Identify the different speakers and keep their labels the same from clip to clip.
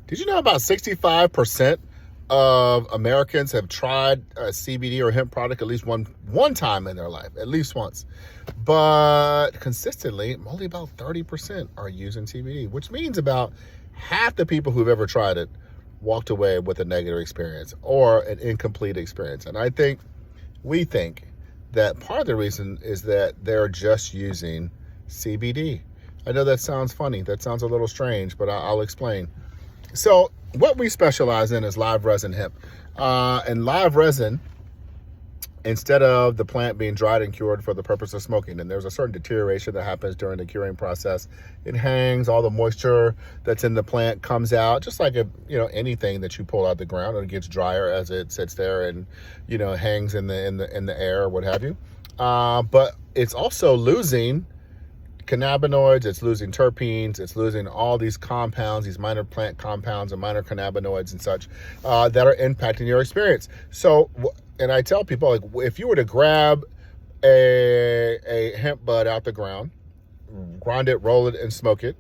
Speaker 1: Did you know about 65% of Americans have tried a CBD or hemp product at least one time in their life, at least once? But consistently, only about 30% are using CBD, which means about half the people who've ever tried it walked away with a negative experience or an incomplete experience. And we think that part of the reason is that they're just using CBD. I know that sounds funny. That sounds a little strange, but I'll explain. So what we specialize in is live resin hemp. And live resin, instead of the plant being dried and cured for the purpose of smoking, and there's a certain deterioration that happens during the curing process. It hangs, all the moisture that's in the plant comes out, just like anything that you pull out of the ground, and it gets drier as it sits there and hangs in the air or what have you. But it's also losing cannabinoids, it's losing terpenes, it's losing all these compounds, these minor plant compounds and minor cannabinoids and such that are impacting your experience. So, and I tell people, like, if you were to grab a hemp bud out the ground, grind it, roll it, and smoke it,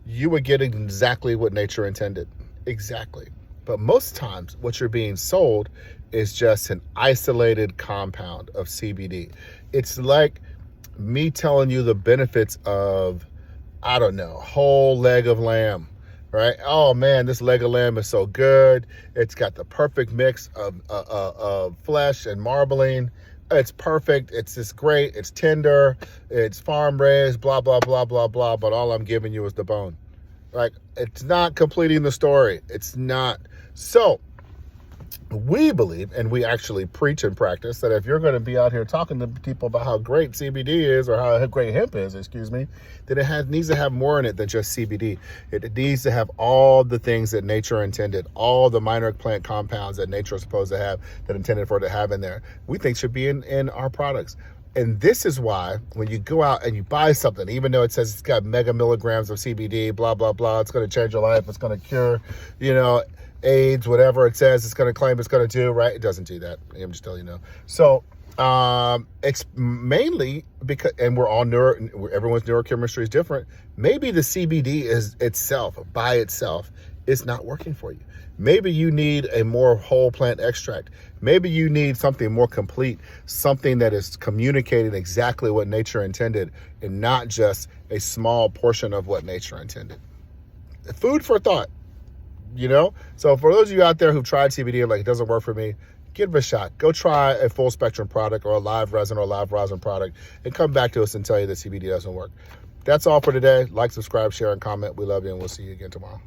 Speaker 1: you would get exactly what nature intended. Exactly. But most times what you're being sold is just an isolated compound of CBD. It's like me telling you the benefits of, I don't know, whole leg of lamb, right? Oh man, this leg of lamb is so good. It's got the perfect mix of flesh and marbling. It's perfect. It's just great. It's tender. It's farm raised, blah, blah, blah, blah, blah. But all I'm giving you is the bone. Like, it's not completing the story. It's not. So we believe, and we actually preach and practice, that if you're going to be out here talking to people about how great CBD is, or how great hemp is, then it needs to have more in it than just CBD. It needs to have all the things that nature intended, all the minor plant compounds that nature is supposed to have, that intended for it to have in there, we think should be in our products. And this is why when you go out and you buy something, even though it says it's got mega milligrams of CBD, blah, blah, blah, it's going to change your life, it's going to cure, AIDS, whatever it says it's going to claim it's going to do, right? It doesn't do that. I'm just telling you no. So it's mainly because, and everyone's neurochemistry is different. Maybe the CBD is by itself is not working for you. Maybe you need a more whole plant extract. Maybe you need something more complete, something that is communicating exactly what nature intended and not just a small portion of what nature intended. Food for thought. So for those of you out there who've tried CBD and like, it doesn't work for me, give it a shot. Go try a full spectrum product or a live resin product and come back to us and tell you that CBD doesn't work. That's all for today. Like, subscribe, share, and comment. We love you, and we'll see you again tomorrow.